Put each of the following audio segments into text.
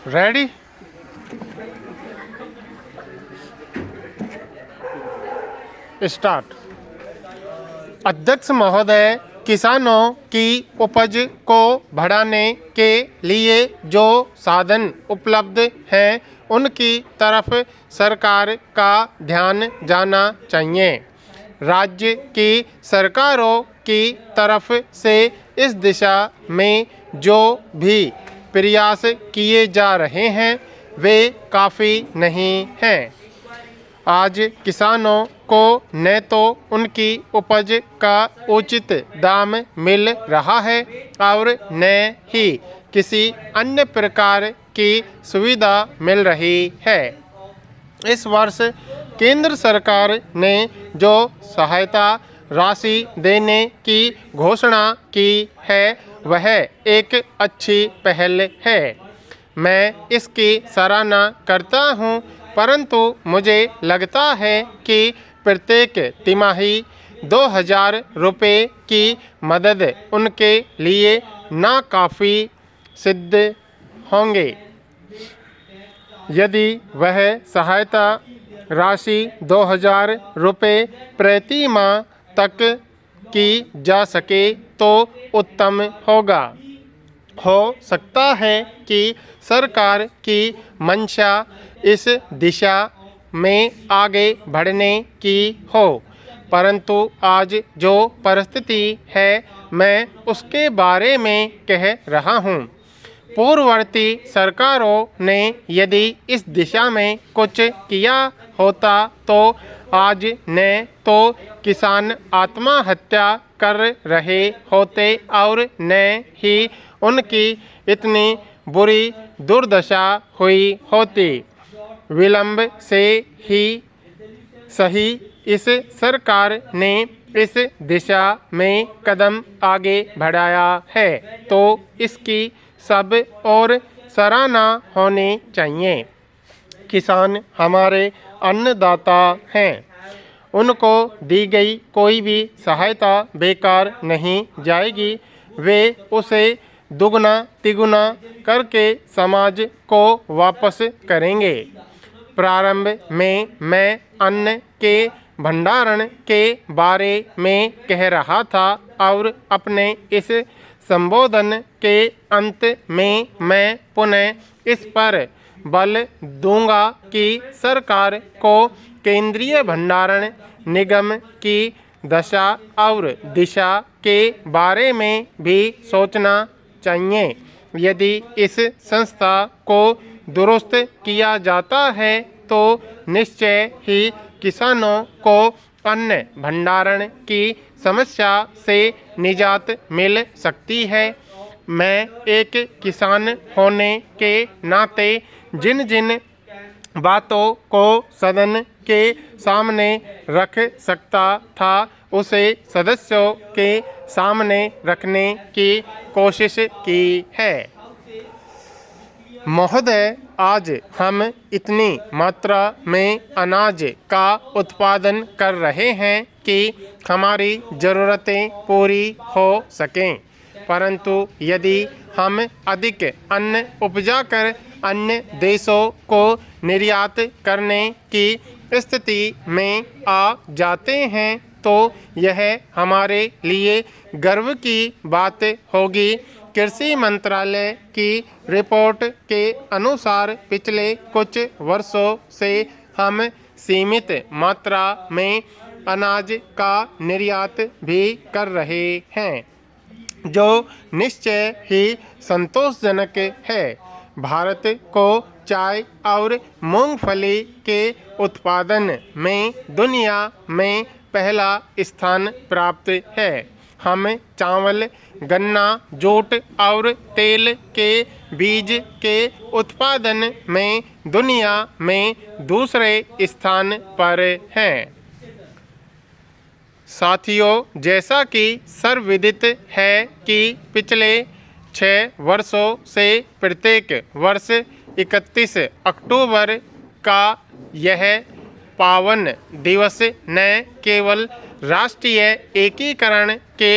Ready? Start. अध्यक्ष महोदय, किसानों की उपज को बढ़ाने के लिए जो साधन उपलब्ध हैं उनकी तरफ सरकार का ध्यान जाना चाहिए। राज्य की सरकारों की तरफ से इस दिशा में जो भी प्रयास किए जा रहे हैं वे काफ़ी नहीं हैं। आज किसानों को न तो उनकी उपज का उचित दाम मिल रहा है और न ही किसी अन्य प्रकार की सुविधा मिल रही है। इस वर्ष केंद्र सरकार ने जो सहायता राशि देने की घोषणा की है वह एक अच्छी पहल है। मैं इसकी सराहना करता हूँ, परंतु मुझे लगता है कि प्रत्येक तिमाही 2000 रुपये की मदद उनके लिए नाकाफ़ी सिद्ध होंगे। यदि वह सहायता राशि 2000 रुपये प्रति माह तक की जा सके तो उत्तम होगा। हो सकता है कि सरकार की मंशा इस दिशा में आगे बढ़ने की हो, परंतु आज जो परिस्थिति है मैं उसके बारे में कह रहा हूँ। पूर्ववर्ती सरकारों ने यदि इस दिशा में कुछ किया होता तो आज न तो किसान आत्महत्या कर रहे होते और न ही उनकी इतनी बुरी दुर्दशा हुई होती। विलंब से ही सही इस सरकार ने इस दिशा में कदम आगे बढ़ाया है, तो इसकी सब और सराहना होनी चाहिए। किसान हमारे अन्नदाता हैं। उनको दी गई कोई भी सहायता बेकार नहीं जाएगी। वे उसे दुगना तिगुना करके समाज को वापस करेंगे। प्रारंभ में मैं अन्न के भंडारण के बारे में कह रहा था और अपने इस संबोधन के अंत में मैं पुनः इस पर बल दूंगा कि सरकार को केंद्रीय भंडारण निगम की दशा और दिशा के बारे में भी सोचना चाहिए। यदि इस संस्था को दुरुस्त किया जाता है तो निश्चय ही किसानों को अन्न भंडारण की समस्या से निजात मिल सकती है। मैं एक किसान होने के नाते जिन जिन बातों को सदन के सामने रख सकता था उसे सदस्यों के सामने रखने की कोशिश की है। महोदय, आज हम इतनी मात्रा में अनाज का उत्पादन कर रहे हैं कि हमारी ज़रूरतें पूरी हो सकें, परंतु यदि हम अधिक अन्न उपजाकर अन्य देशों को निर्यात करने की स्थिति में आ जाते हैं तो यह हमारे लिए गर्व की बात होगी। कृषि मंत्रालय की रिपोर्ट के अनुसार पिछले कुछ वर्षों से हम सीमित मात्रा में अनाज का निर्यात भी कर रहे हैं, जो निश्चय ही संतोषजनक है। भारत को चाय और मूंगफली के उत्पादन में दुनिया में पहला स्थान प्राप्त है। हम चावल, गन्ना, जूट और तेल के बीज के उत्पादन में दुनिया में दूसरे स्थान पर हैं। साथियों, जैसा कि सर्वविदित है कि पिछले 6 वर्षों से प्रत्येक वर्ष 31 अक्टूबर का यह पावन दिवस न केवल राष्ट्रीय एकीकरण के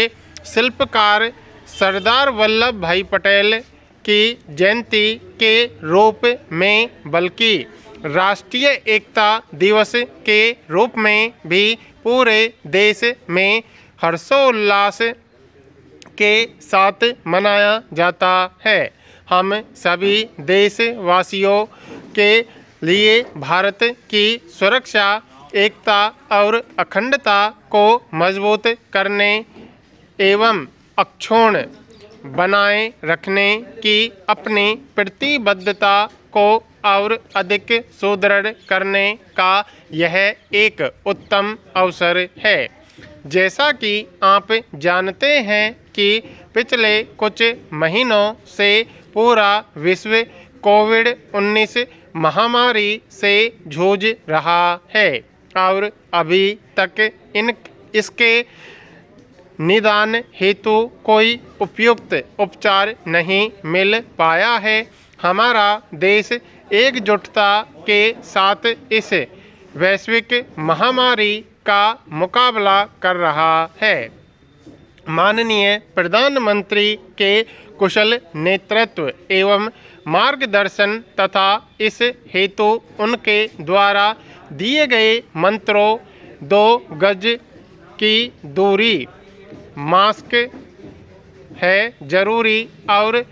शिल्पकार सरदार वल्लभ भाई पटेल की जयंती के रूप में बल्कि राष्ट्रीय एकता दिवस के रूप में भी पूरे देश में हर्षोल्लास के साथ मनाया जाता है। हम सभी देशवासियों के लिए भारत की सुरक्षा, एकता और अखंडता को मजबूत करने एवं अक्षुण्ण बनाए रखने की अपनी प्रतिबद्धता को और अधिक सुदृढ़ करने का यह एक उत्तम अवसर है। जैसा कि आप जानते हैं कि पिछले कुछ महीनों से पूरा विश्व कोविड-19 महामारी से जूझ रहा है और अभी तक इसके निदान हेतु कोई उपयुक्त उपचार नहीं मिल पाया है। हमारा देश एकजुटता के साथ इस वैश्विक महामारी का मुकाबला कर रहा है। माननीय प्रधानमंत्री के कुशल नेतृत्व एवं मार्गदर्शन तथा इस हेतु उनके द्वारा दिए गए मंत्रों 2 गज की दूरी, मास्क है जरूरी और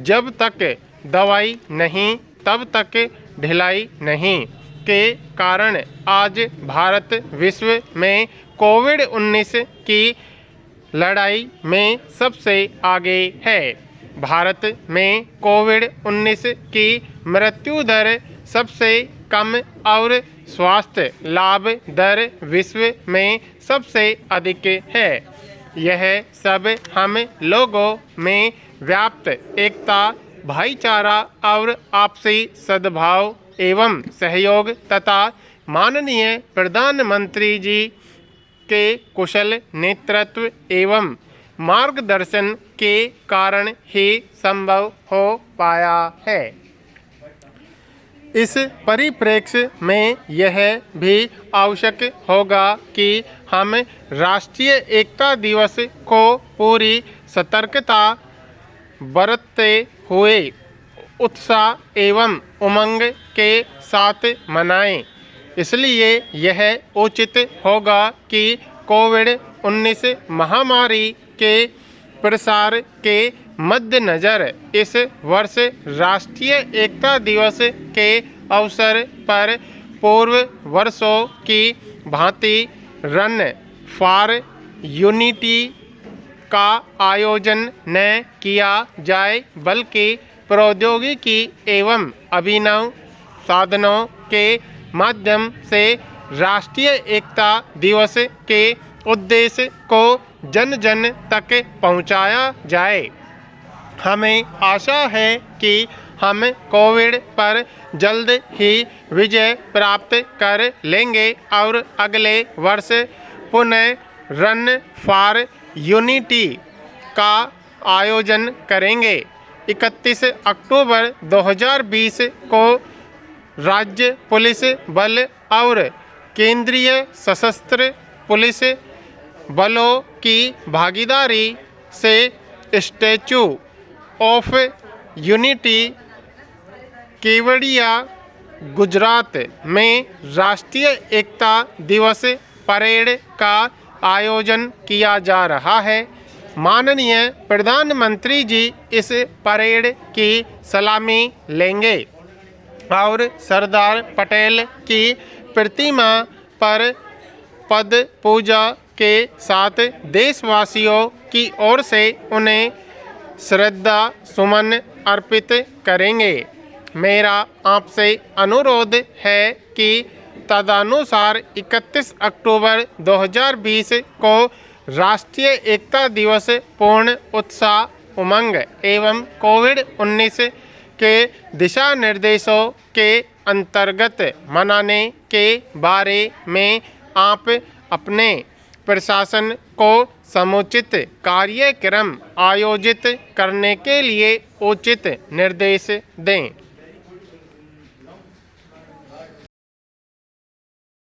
जब तक दवाई नहीं तब तक ढिलाई नहीं के कारण आज भारत विश्व में कोविड-19 की लड़ाई में सबसे आगे है। भारत में कोविड-19 की मृत्यु दर सबसे कम और स्वास्थ्य लाभ दर विश्व में सबसे अधिक है। यह सब हम लोगों में व्याप्त एकता, भाईचारा और आपसी सद्भाव एवं सहयोग तथा माननीय प्रधानमंत्री जी के कुशल नेतृत्व एवं मार्गदर्शन के कारण ही संभव हो पाया है। इस परिप्रेक्ष्य में यह भी आवश्यक होगा कि हम राष्ट्रीय एकता दिवस को पूरी सतर्कता बरतते हुए उत्साह एवं उमंग के साथ मनाएं। इसलिए यह उचित होगा कि कोविड-19 महामारी के प्रसार के मद्देनज़र इस वर्ष राष्ट्रीय एकता दिवस के अवसर पर पूर्व वर्षों की भांति रन फॉर यूनिटी का आयोजन न किया जाए, बल्कि प्रौद्योगिकी एवं अभिनव साधनों के माध्यम से राष्ट्रीय एकता दिवस के उद्देश्य को जन जन तक पहुंचाया जाए। हमें आशा है कि हम कोविड पर जल्द ही विजय प्राप्त कर लेंगे और अगले वर्ष पुनः रन फॉर यूनिटी का आयोजन करेंगे। 31 अक्टूबर 2020 को राज्य पुलिस बल और केंद्रीय सशस्त्र पुलिस बलों की भागीदारी से statue of unity Kevadia Gujarat में राष्ट्रीय एकता दिवस परेड का आयोजन किया जा रहा है। माननीय प्रधानमंत्री जी इस परेड की सलामी लेंगे और सरदार पटेल की प्रतिमा पर पद पूजा के साथ देशवासियों की ओर से उन्हें श्रद्धा सुमन अर्पित करेंगे। मेरा आपसे अनुरोध है कि तदनुसार 31 अक्टूबर 2020 को राष्ट्रीय एकता दिवस पूर्ण उत्साह, उमंग एवं कोविड-19 के दिशा निर्देशों के अंतर्गत मनाने के बारे में आप अपने प्रशासन को समुचित कार्यक्रम आयोजित करने के लिए उचित निर्देश दें।